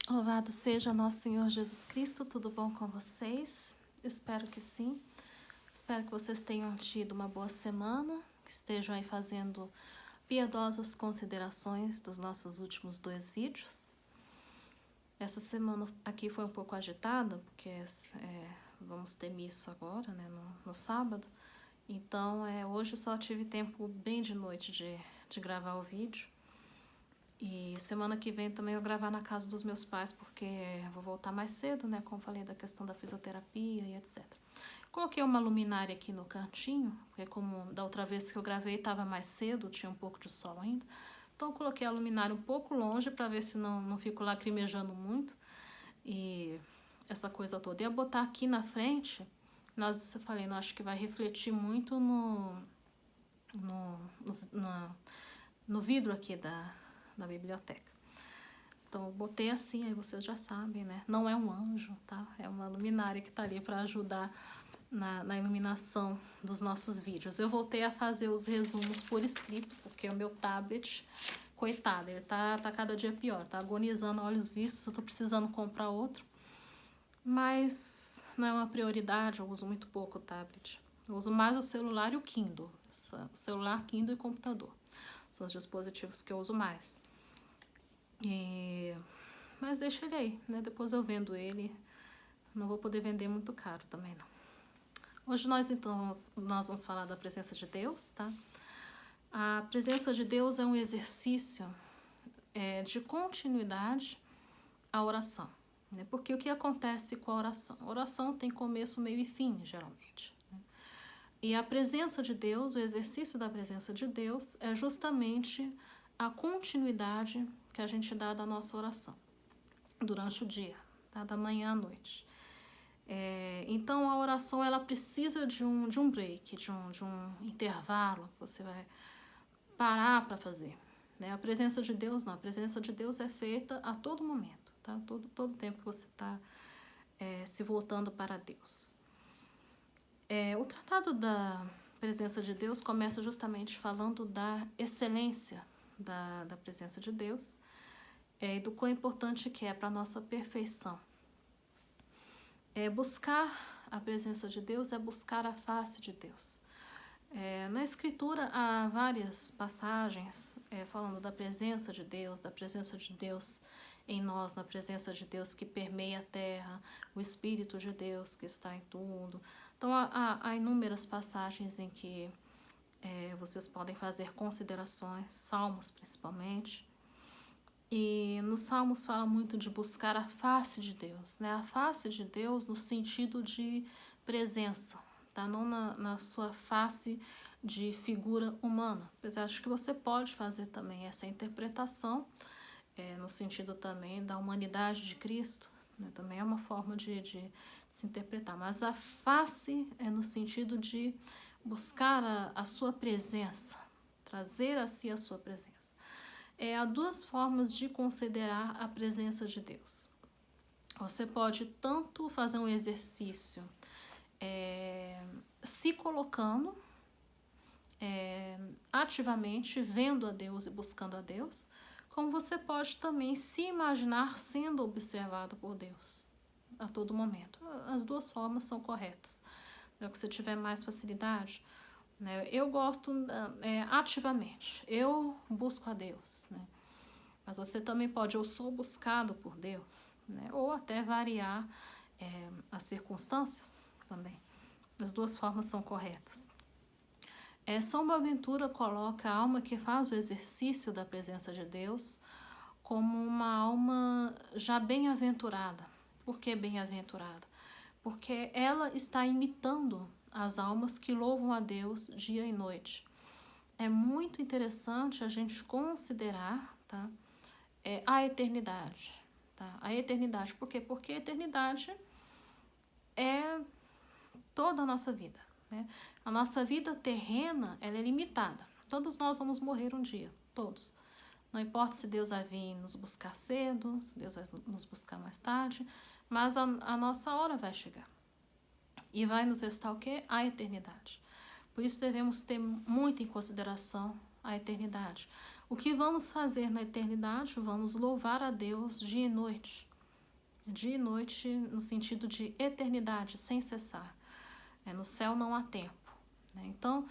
Louvado seja nosso Senhor Jesus Cristo, tudo bom com vocês? Espero que sim. Espero que vocês tenham tido uma boa semana, que estejam aí fazendo piedosas considerações dos nossos últimos 2 vídeos. Essa semana aqui foi um pouco agitada, porque vamos ter missa agora, né, no sábado. Então, hoje só tive tempo bem de noite de gravar o vídeo. E semana que vem também eu gravar na casa dos meus pais, porque eu vou voltar mais cedo, né? Como falei da questão da fisioterapia e etc. Coloquei uma luminária aqui no cantinho, porque como da outra vez que eu gravei estava mais cedo, tinha um pouco de sol ainda. Então eu coloquei a luminária um pouco longe para ver se não fico lacrimejando muito. E essa coisa toda. Ia botar aqui na frente, eu falei, não, acho que vai refletir muito no vidro aqui da biblioteca. Então, eu botei assim, aí vocês já sabem, né? Não é um anjo, tá? É uma luminária que tá ali para ajudar na iluminação dos nossos vídeos. Eu voltei a fazer os resumos por escrito, porque o meu tablet, coitado, ele tá cada dia pior, tá agonizando, olhos vistos, eu tô precisando comprar outro. Mas não é uma prioridade, eu uso muito pouco o tablet. Eu uso mais o celular e o Kindle. O celular, Kindle e computador. São os dispositivos que eu uso mais. Mas deixa ele aí, né? Depois eu vendo ele. Não vou poder vender muito caro também, não. Hoje nós vamos falar da presença de Deus, tá? A presença de Deus é um exercício de continuidade à oração, né? Porque o que acontece com a oração? A oração tem começo, meio e fim, geralmente, né? E a presença de Deus, o exercício da presença de Deus é justamente a continuidade que a gente dá da nossa oração durante o dia, tá? Da manhã à noite. Então a oração ela precisa de um break, de um intervalo que você vai parar para fazer, né? A presença de Deus não, a presença de Deus é feita a todo momento, tá? Todo tempo que você está se voltando para Deus. O tratado da presença de Deus começa justamente falando da excelência da presença de Deus e do quão importante que é para a nossa perfeição. Buscar a presença de Deus é buscar a face de Deus. Na Escritura há várias passagens falando da presença de Deus em nós, na presença de Deus que permeia a terra, o Espírito de Deus que está em tudo. Então há inúmeras passagens em que vocês podem fazer considerações, Salmos principalmente. E nos Salmos fala muito de buscar a face de Deus, né? A face de Deus no sentido de presença, tá? Não na sua face de figura humana. Apesar de que você pode fazer também essa interpretação, no sentido também da humanidade de Cristo, né? Também é uma forma de se interpretar. Mas a face é no sentido de buscar a sua presença, trazer a si a sua presença. Há 2 formas de considerar a presença de Deus. Você pode tanto fazer um exercício se colocando ativamente, vendo a Deus e buscando a Deus, como você pode também se imaginar sendo observado por Deus a todo momento. As 2 formas são corretas. É o que você tiver mais facilidade. Eu gosto ativamente, eu busco a Deus, né? Mas você também pode, eu sou buscado por Deus, né? Ou até variar as circunstâncias também. As 2 formas são corretas. São Boaventura coloca a alma que faz o exercício da presença de Deus como uma alma já bem-aventurada. Por que bem-aventurada? Porque ela está imitando as almas que louvam a Deus dia e noite. É muito interessante a gente considerar, tá, a eternidade. Tá? A eternidade. Por quê? Porque a eternidade é toda a nossa vida. Né? A nossa vida terrena ela é limitada. Todos nós vamos morrer um dia. Todos. Não importa se Deus vai vir nos buscar cedo, se Deus vai nos buscar mais tarde, mas a nossa hora vai chegar. E vai nos restar o quê? A eternidade. Por isso devemos ter muito em consideração a eternidade. O que vamos fazer na eternidade? Vamos louvar a Deus dia e noite. Dia e noite no sentido de eternidade, sem cessar. No céu não há tempo. Né? Então,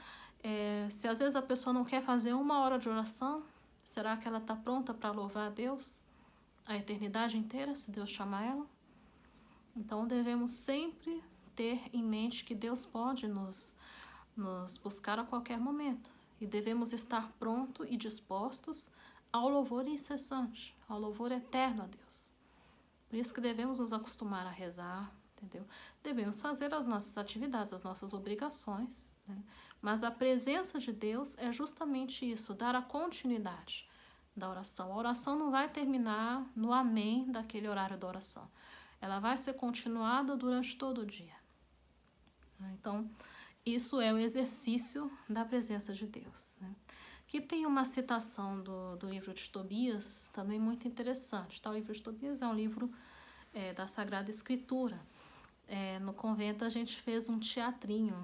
se às vezes a pessoa não quer fazer 1 hora de oração, será que ela está pronta para louvar a Deus a eternidade inteira, se Deus chamar ela? Então, devemos sempre ter em mente que Deus pode nos buscar a qualquer momento. E devemos estar prontos e dispostos ao louvor incessante, ao louvor eterno a Deus. Por isso que devemos nos acostumar a rezar, entendeu? Devemos fazer as nossas atividades, as nossas obrigações, né? Mas a presença de Deus é justamente isso, dar a continuidade da oração. A oração não vai terminar no amém daquele horário da oração. Ela vai ser continuada durante todo o dia. Então, isso é o exercício da presença de Deus, né? Aqui tem uma citação do livro de Tobias, também muito interessante. Tá? O livro de Tobias é um livro da Sagrada Escritura. No convento a gente fez um teatrinho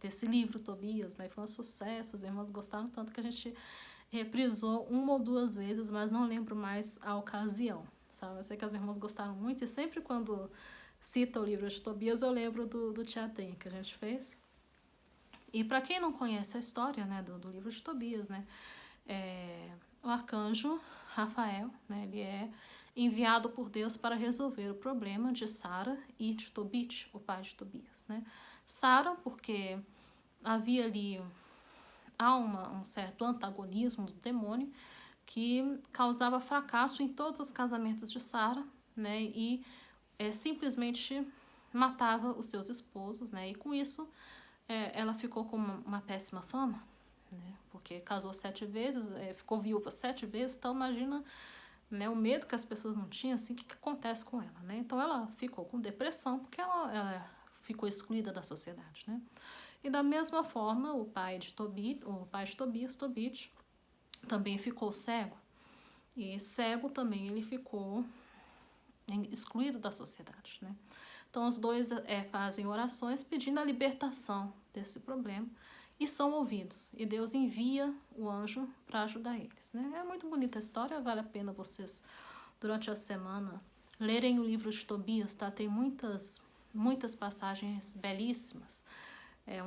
desse livro, Tobias, né? Foi um sucesso, os irmãos gostaram tanto que a gente reprisou 1 ou 2 vezes, mas não lembro mais a ocasião, sabe? Eu sei que as irmãs gostaram muito e sempre quando cita o livro de Tobias eu lembro do teatrinho que a gente fez. E para quem não conhece a história, né, do livro de Tobias, né, o arcanjo Rafael, né, ele é enviado por Deus para resolver o problema de Sara e de Tobit, o pai de Tobias. Né? Sara, porque havia ali um certo antagonismo do demônio que causava fracasso em todos os casamentos de Sara, né, e simplesmente matava os seus esposos, né, e com isso ela ficou com uma péssima fama, né, porque casou 7 vezes, ficou viúva 7 vezes, então imagina, né, o medo que as pessoas não tinham, assim, o que acontece com ela, né? Então ela ficou com depressão porque ela ficou excluída da sociedade, né? E da mesma forma, o pai de Tobias, Tobit, também ficou cego. E cego também ele ficou excluído da sociedade, né? Então os dois fazem orações pedindo a libertação desse problema e são ouvidos. E Deus envia o anjo para ajudar eles, né? É muito bonita a história, vale a pena vocês, durante a semana, lerem o livro de Tobias, tá? Tem muitas passagens belíssimas.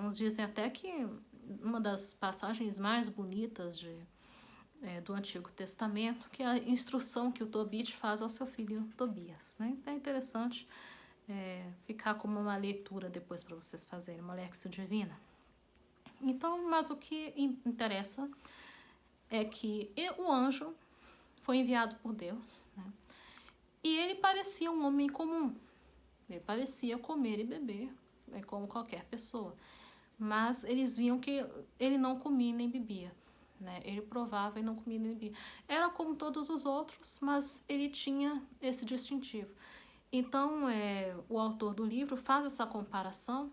Uns dizem até que uma das passagens mais bonitas do Antigo Testamento, que é a instrução que o Tobit faz ao seu filho Tobias, né? Então é interessante ficar como uma leitura depois para vocês fazerem, uma Lexio Divina. Então, mas o que interessa é que o anjo foi enviado por Deus, né? E ele parecia um homem comum. Ele parecia comer e beber, como qualquer pessoa. Mas eles viam que ele não comia nem bebia, né? Ele provava e não comia nem bebia. Era como todos os outros, mas ele tinha esse distintivo. Então, o autor do livro faz essa comparação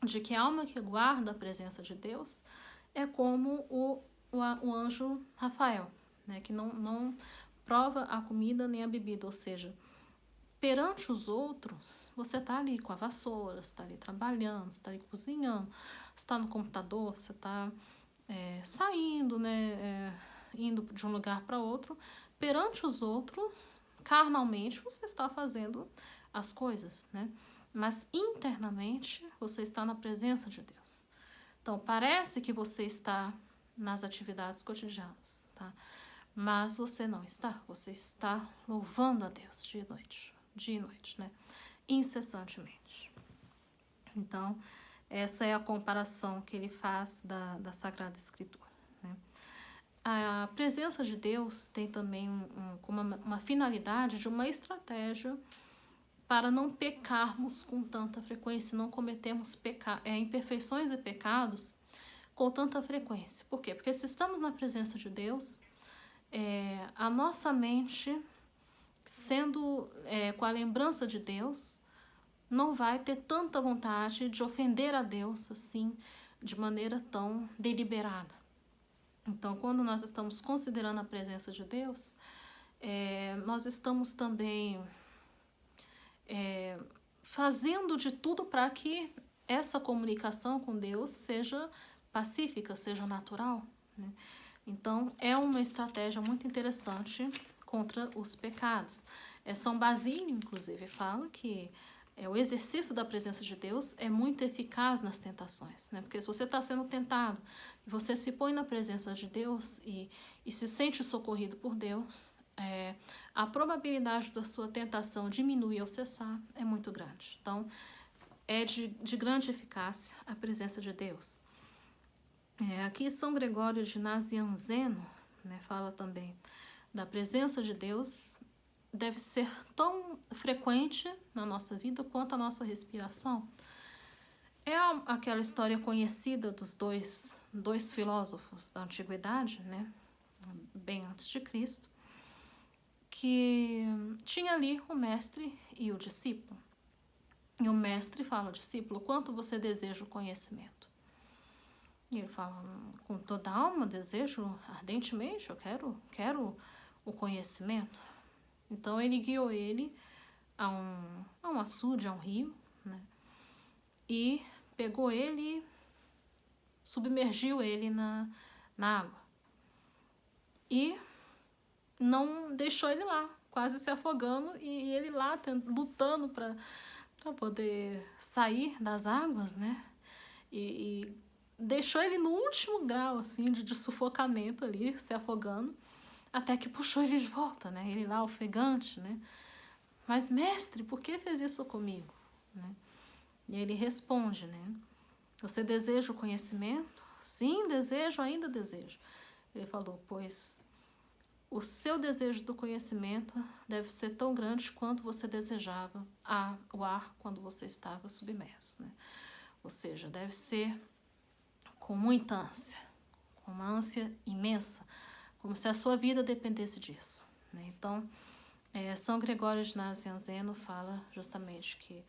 de que a alma que guarda a presença de Deus é como o anjo Rafael, né? Que não prova a comida nem a bebida, ou seja, perante os outros, você está ali com a vassoura, está ali trabalhando, está ali cozinhando, está no computador, você está saindo, né, indo de um lugar para outro. Perante os outros, carnalmente, você está fazendo as coisas, né? Mas internamente, você está na presença de Deus. Então, parece que você está nas atividades cotidianas, tá? Mas você não está. Você está louvando a Deus dia e noite, né? Incessantemente. Então, essa é a comparação que ele faz da Sagrada Escritura, né? A presença de Deus tem também uma finalidade de uma estratégia para não pecarmos com tanta frequência, não cometermos imperfeições e pecados com tanta frequência. Por quê? Porque se estamos na presença de Deus, a nossa mente, sendo com a lembrança de Deus, não vai ter tanta vontade de ofender a Deus assim, de maneira tão deliberada. Então, quando nós estamos considerando a presença de Deus, nós estamos também fazendo de tudo para que essa comunicação com Deus seja pacífica, seja natural, né? Então, é uma estratégia muito interessante contra os pecados. São Basílio, inclusive, fala que o exercício da presença de Deus é muito eficaz nas tentações, né? Porque se você está sendo tentado e você se põe na presença de Deus e se sente socorrido por Deus, a probabilidade da sua tentação diminuir ou cessar é muito grande. Então, é de grande eficácia a presença de Deus. Aqui São Gregório de Nazianzeno, né, fala também da presença de Deus deve ser tão frequente na nossa vida quanto a nossa respiração. É aquela história conhecida dos dois filósofos da antiguidade, né, bem antes de Cristo, que tinha ali o mestre e o discípulo. E o mestre fala ao discípulo: quanto você deseja o conhecimento? E ele fala: com toda a alma, desejo ardentemente, eu quero o conhecimento. Então ele guiou ele a um açude, a um rio, né? E pegou ele e submergiu ele na água. E não deixou ele lá, quase se afogando, e ele lá lutando para poder sair das águas, né? E deixou ele no último grau, assim, de sufocamento ali, se afogando, até que puxou ele de volta, né? Ele lá ofegante, né? Mas, mestre, por que fez isso comigo? Né? E ele responde, né? Você deseja o conhecimento? Sim, desejo, ainda desejo. Ele falou: pois o seu desejo do conhecimento deve ser tão grande quanto você desejava o ar quando você estava submerso, né? Ou seja, deve ser com muita ânsia, com uma ânsia imensa, como se a sua vida dependesse disso, né? Então, São Gregório de Nazianzeno fala justamente que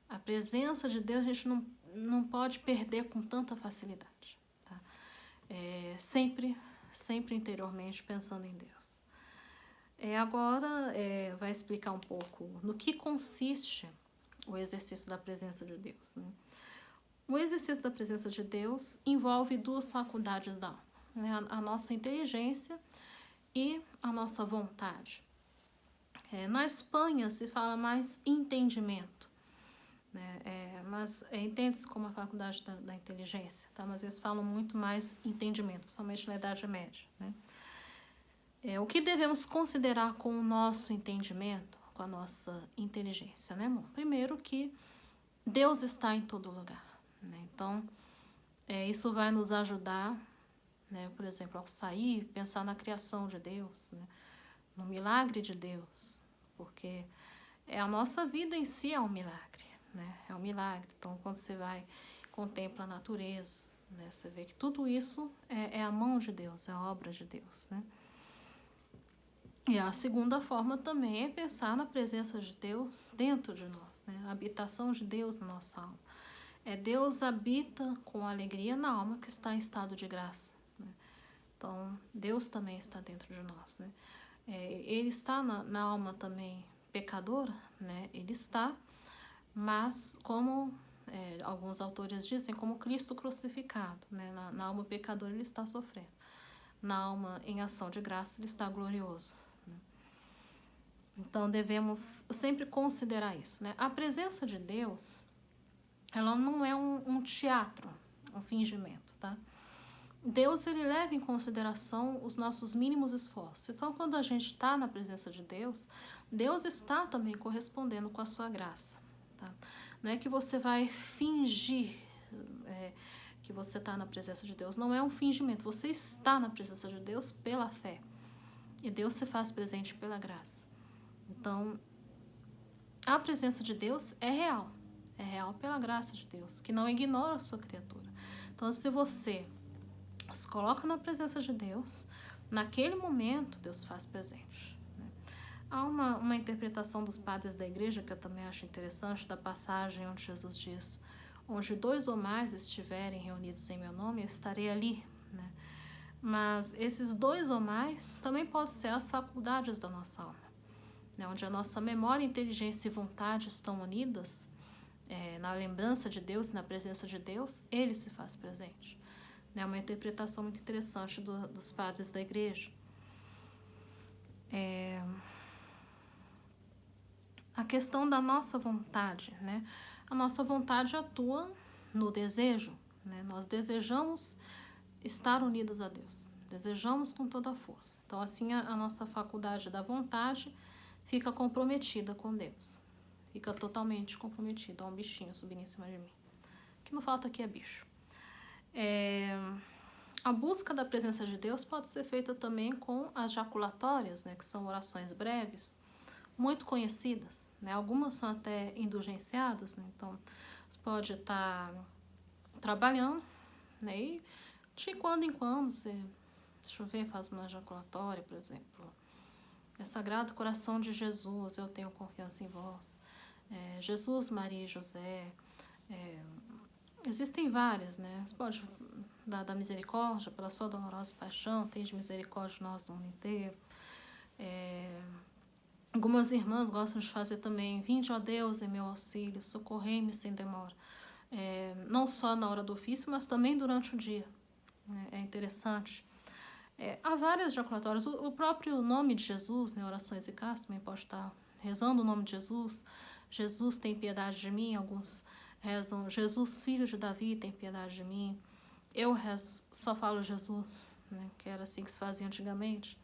a presença de Deus a gente não pode perder com tanta facilidade, tá? Sempre interiormente pensando em Deus. Agora vai explicar um pouco no que consiste o exercício da presença de Deus, né? O exercício da presença de Deus envolve duas faculdades da alma, né? A nossa inteligência e a nossa vontade. Na Espanha se fala mais entendimento, né? Mas entende-se como a faculdade da inteligência, tá? Mas eles falam muito mais entendimento, principalmente na Idade Média, né? O que devemos considerar com o nosso entendimento, com a nossa inteligência, né, amor? Primeiro que Deus está em todo lugar, né? Então, isso vai nos ajudar, né, por exemplo, ao sair, pensar na criação de Deus, né, no milagre de Deus, porque a nossa vida em si é um milagre, né? É um milagre. Então, quando você vai contempla a natureza, né, você vê que tudo isso é a mão de Deus, é a obra de Deus, né? E a segunda forma também é pensar na presença de Deus dentro de nós, né? A habitação de Deus na nossa alma. Deus habita com alegria na alma que está em estado de graça, né? Então, Deus também está dentro de nós, né? Ele está na alma também pecadora, né? Ele está, mas como alguns autores dizem, como Cristo crucificado, né? Na alma pecadora ele está sofrendo. Na alma em ação de graça ele está glorioso. Então, devemos sempre considerar isso, né? A presença de Deus, ela não é um teatro, um fingimento, tá? Deus, ele leva em consideração os nossos mínimos esforços. Então, quando a gente está na presença de Deus, Deus está também correspondendo com a sua graça, tá? Não é que você vai fingir que você está na presença de Deus. Não é um fingimento. Você está na presença de Deus pela fé. E Deus se faz presente pela graça. Então, a presença de Deus é real pela graça de Deus, que não ignora a sua criatura. Então, se você se coloca na presença de Deus, naquele momento Deus se faz presente, né? Há uma interpretação dos padres da igreja, que eu também acho interessante, da passagem onde Jesus diz: onde 2 ou mais estiverem reunidos em meu nome, eu estarei ali, né? Mas esses 2 ou mais também podem ser as faculdades da nossa alma, né? Onde a nossa memória, inteligência e vontade estão unidas, na lembrança de Deus e na presença de Deus, ele se faz presente. É uma interpretação muito interessante dos padres da igreja. A questão da nossa vontade, né? A nossa vontade atua no desejo, né? Nós desejamos estar unidos a Deus, desejamos com toda a força. Então, assim, a nossa faculdade da vontade fica comprometida com Deus, fica totalmente comprometida. Ó, um bichinho subindo em cima de mim. O que não falta aqui é bicho. A busca da presença de Deus pode ser feita também com as jaculatórias, né? Que são orações breves, muito conhecidas, né? Algumas são até indulgenciadas, né? Então, você pode estar trabalhando, né? E de quando em quando você, deixa eu ver, faz uma ejaculatória, por exemplo. É Sagrado Coração de Jesus, eu tenho confiança em vós. Jesus, Maria e José. Existem várias, né? Você pode dar da misericórdia, pela sua dolorosa paixão, tem de misericórdia de nós no mundo inteiro. Algumas irmãs gostam de fazer também, vinde, ó Deus, em meu auxílio, socorrei-me sem demora. Não só na hora do ofício, mas também durante o dia. É interessante. Há várias jaculatórias. O próprio nome de Jesus, né, orações e casas, também pode estar rezando o nome de Jesus. Jesus, tem piedade de mim. Alguns rezam, Jesus, filho de Davi, tem piedade de mim. Eu rezo, só falo Jesus, né, que era assim que se fazia antigamente.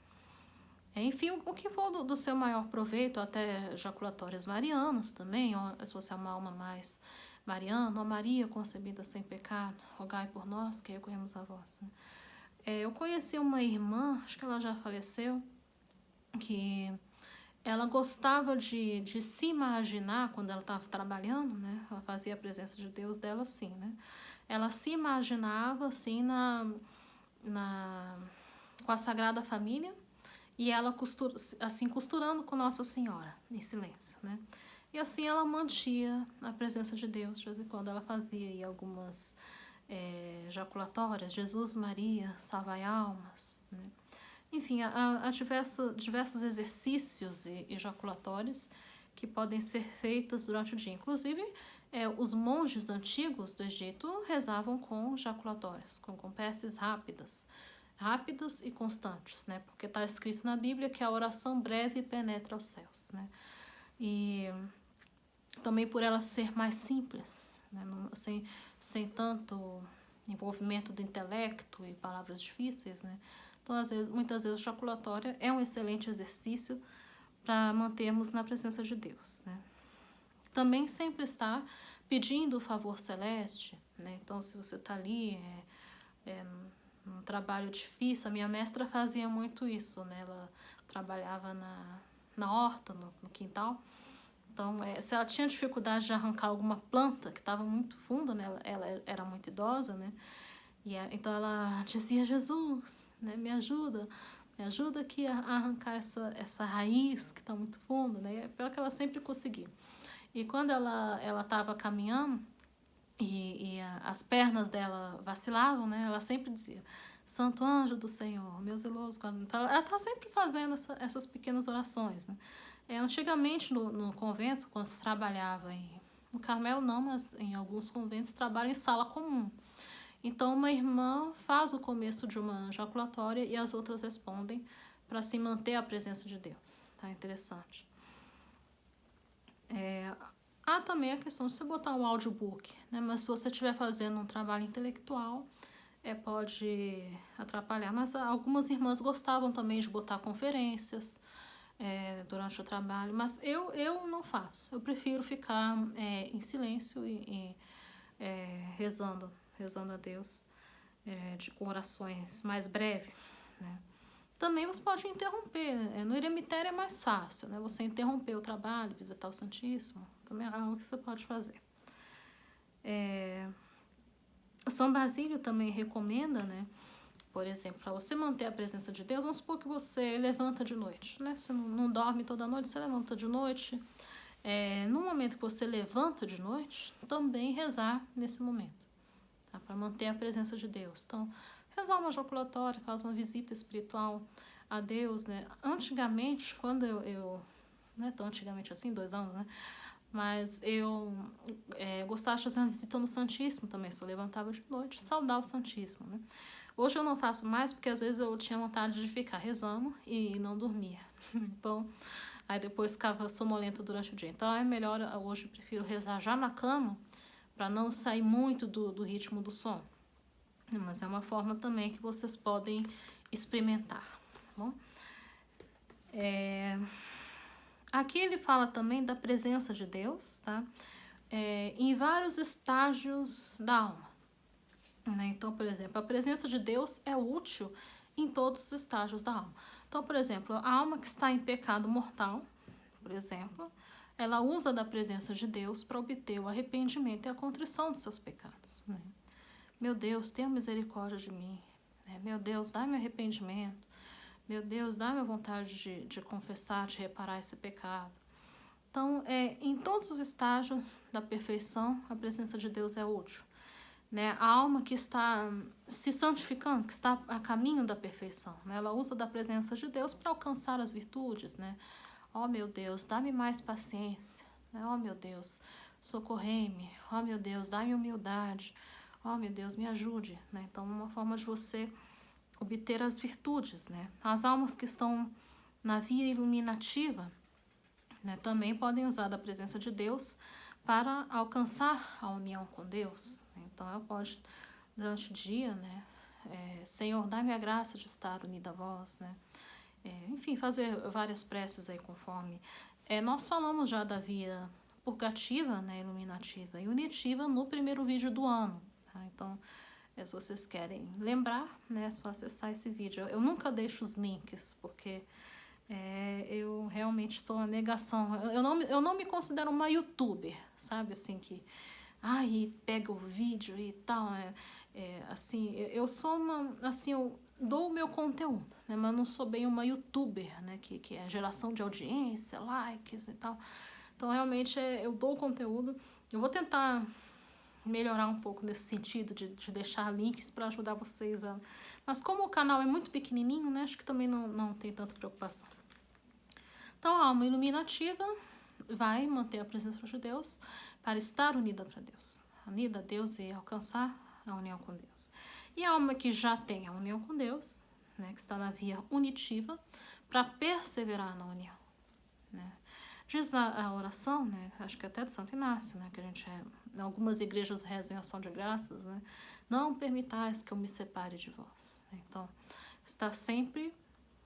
Enfim, o que for do seu maior proveito, até jaculatórias marianas também, ó, se você é uma alma mais mariana, ó Maria concebida sem pecado, rogai por nós que recorremos a vós. Né? Eu conheci uma irmã, acho que ela já faleceu, que ela gostava de se imaginar quando ela estava trabalhando, né? Ela fazia a presença de Deus dela assim, né? Ela se imaginava assim com a Sagrada Família, e ela costurando com Nossa Senhora, em silêncio, né? E assim ela mantia a presença de Deus. De vez em quando ela fazia aí algumas jaculatórias, Jesus, Maria, salvai almas, né? Enfim, há diversos exercícios e jaculatórios que podem ser feitos durante o dia. Inclusive, os monges antigos do Egito rezavam com jaculatórios, com preces rápidas e constantes, né? Porque está escrito na Bíblia que a oração breve penetra os céus, né? E também por ela ser mais simples, né? Sem tanto envolvimento do intelecto e palavras difíceis, né? Então, muitas vezes, o jaculatório é um excelente exercício para mantermos na presença de Deus, né? Também sempre está pedindo o favor celeste, né? Então, se você está ali um trabalho difícil, a minha mestra fazia muito isso, né? Ela trabalhava na horta, no quintal. Então, se ela tinha dificuldade de arrancar alguma planta que estava muito funda, né? Ela era muito idosa, né? Então ela dizia, Jesus, né? Me ajuda aqui a arrancar essa raiz que está muito funda, né? Pelo que ela sempre conseguia. E quando ela estava caminhando, as pernas dela vacilavam, né? Ela sempre dizia, Santo Anjo do Senhor, meu zeloso guarda. Então, ela está sempre fazendo essas pequenas orações, né? Antigamente, no convento, quando se trabalhava no Carmelo não, mas em alguns conventos trabalha em sala comum. Então, uma irmã faz o começo de uma jaculatória e as outras respondem para se manter a presença de Deus. Tá interessante. Há também a questão de você botar um audiobook, né? Mas se você estiver fazendo um trabalho intelectual, pode atrapalhar. Mas algumas irmãs gostavam também de botar conferências durante o trabalho, mas eu não faço. Eu prefiro ficar em silêncio e rezando a Deus com orações mais breves, né? Também você pode interromper. No eremitério é mais fácil, né? Você interromper o trabalho, visitar o Santíssimo. Também é algo que você pode fazer. São Basílio também recomenda, né? Por exemplo, para você manter a presença de Deus, vamos supor que você levanta de noite, né? Você não dorme toda noite, você levanta de noite. No momento que você levanta de noite, também rezar nesse momento, tá? Para manter a presença de Deus. Então, rezar uma jaculatória, faz uma visita espiritual a Deus, né? Antigamente, quando eu não é tão antigamente assim, 2 anos, né? Mas eu gostava de fazer uma visita no Santíssimo também, se eu levantava de noite, saudar o Santíssimo, né? Hoje eu não faço mais porque às vezes eu tinha vontade de ficar rezando e não dormia. Então, aí depois ficava sonolenta durante o dia. Então é melhor, hoje eu prefiro rezar já na cama, para não sair muito do ritmo do sono. Mas é uma forma também que vocês podem experimentar, tá bom? Aqui ele fala também da presença de Deus, tá? Em vários estágios da alma, né? Então, por exemplo, a presença de Deus é útil em todos os estágios da alma. Então, por exemplo, a alma que está em pecado mortal, por exemplo, ela usa da presença de Deus para obter o arrependimento e a contrição dos seus pecados, né? Meu Deus, tenha misericórdia de mim, né? Meu Deus, dá-me arrependimento. Meu Deus, dá-me vontade de confessar, de reparar esse pecado. Então, em todos os estágios da perfeição, a presença de Deus é útil, né? A alma que está se santificando, que está a caminho da perfeição, né? Ela usa da presença de Deus para alcançar as virtudes, né? Ó, meu Deus, dá-me mais paciência, né? Ó, meu Deus, socorrei-me. Ó, meu Deus, dá-me humildade. Ó, meu Deus, me ajude, né? Então, uma forma de você obter as virtudes, né? As almas que estão na via iluminativa, né, também podem usar da presença de Deus para alcançar a união com Deus. Então, ela pode, durante o dia, né, Senhor, dá-me a graça de estar unida a vós, né? Enfim, fazer várias preces aí conforme. Nós falamos já da via purgativa, né, iluminativa e unitiva no primeiro vídeo do ano, tá? Então, se vocês querem lembrar, né, é só acessar esse vídeo. Eu nunca deixo os links, porque eu realmente sou uma negação. Eu não me considero uma youtuber, sabe? Assim, que pega o vídeo e tal. Assim, eu sou uma. Assim, eu dou o meu conteúdo, né? Mas não sou bem uma youtuber, né? Que é geração de audiência, likes e tal. Então, realmente, eu dou o conteúdo. Eu vou tentar melhorar um pouco nesse sentido de deixar links para ajudar vocês a... Mas como o canal é muito pequenininho, né? Acho que também não tem tanta preocupação. Então, a alma iluminativa vai manter a presença de Deus para estar unida para Deus. Unida a Deus e alcançar a união com Deus. E a alma que já tem a união com Deus, né, que está na via unitiva, para perseverar na união, né? Diz a oração, né, acho que até de Santo Inácio, né, que a gente em algumas igrejas rezam em ação de graças, né? Não permitais que eu me separe de vós. Então, está sempre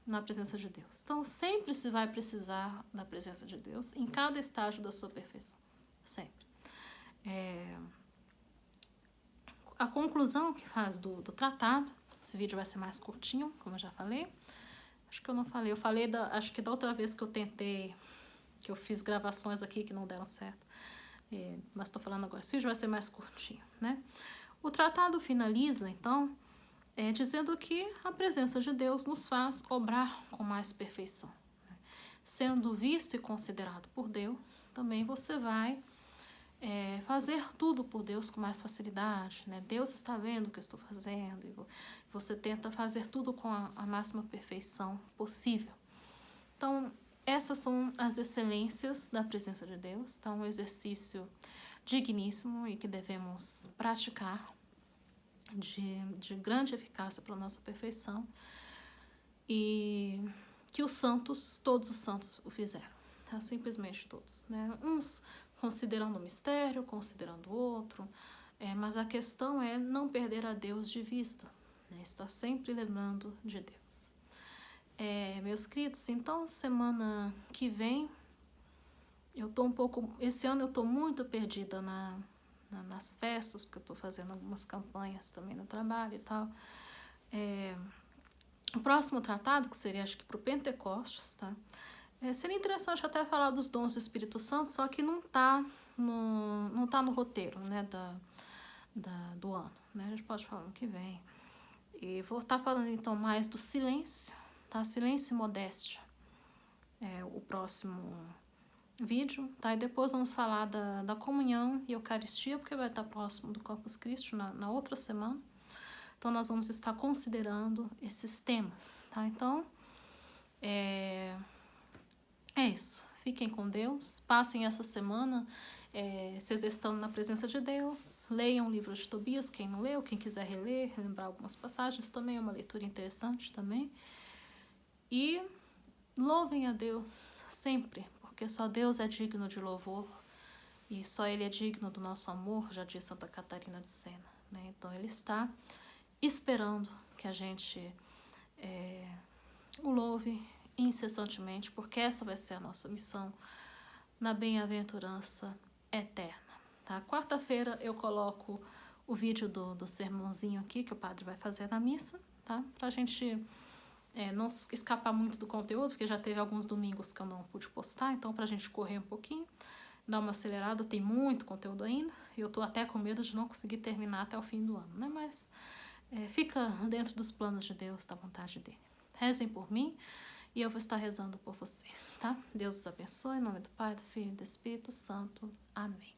na presença de Deus. Então, sempre se vai precisar da presença de Deus em cada estágio da sua perfeição. Sempre. A conclusão que faz do tratado, esse vídeo vai ser mais curtinho, como eu já falei. Acho que eu não falei. Eu falei, acho que da outra vez que eu tentei, que eu fiz gravações aqui que não deram certo. Mas estou falando agora. Esse vídeo vai ser mais curtinho, né? O tratado finaliza, então, dizendo que a presença de Deus nos faz obrar com mais perfeição, né? Sendo visto e considerado por Deus, também você vai fazer tudo por Deus com mais facilidade, né? Deus está vendo o que eu estou fazendo e você tenta fazer tudo com a máxima perfeição possível. Então, essas são as excelências da presença de Deus. Então, um exercício digníssimo e que devemos praticar de grande eficácia para a nossa perfeição, e que os santos, todos os santos o fizeram, tá? Simplesmente todos, né? Uns considerando o mistério, considerando o outro, mas a questão é não perder a Deus de vista, né? Estar sempre lembrando de Deus. Meus queridos, então semana que vem eu tô esse ano eu tô muito perdida nas festas, porque eu estou fazendo algumas campanhas também no trabalho e tal. O próximo tratado, que seria acho que para o Pentecostes, tá? Seria interessante até falar dos dons do Espírito Santo, só que não tá no roteiro, né, do ano, né? A gente pode falar no que vem. E vou estar falando então mais do silêncio, tá? Silêncio e modéstia. O próximo vídeo, tá? E depois vamos falar da comunhão e Eucaristia, porque vai estar próximo do Corpus Christi na outra semana. Então, nós vamos estar considerando esses temas, tá? Então, é isso. Fiquem com Deus. Passem essa semana se exercitando na presença de Deus. Leiam o livro de Tobias, quem não leu, quem quiser reler, lembrar algumas passagens também, é uma leitura interessante também. E louvem a Deus sempre, porque só Deus é digno de louvor e só Ele é digno do nosso amor, já diz Santa Catarina de Sena, né? Então Ele está esperando que a gente o louve incessantemente, porque essa vai ser a nossa missão na bem-aventurança eterna. Tá? Quarta-feira eu coloco o vídeo do sermãozinho aqui que o padre vai fazer na missa, tá? Pra gente não escapar muito do conteúdo, porque já teve alguns domingos que eu não pude postar, então pra gente correr um pouquinho, dar uma acelerada, tem muito conteúdo ainda, e eu tô até com medo de não conseguir terminar até o fim do ano, né? Mas fica dentro dos planos de Deus, da vontade dele. Rezem por mim e eu vou estar rezando por vocês, tá? Deus os abençoe, em nome do Pai, do Filho e do Espírito Santo. Amém.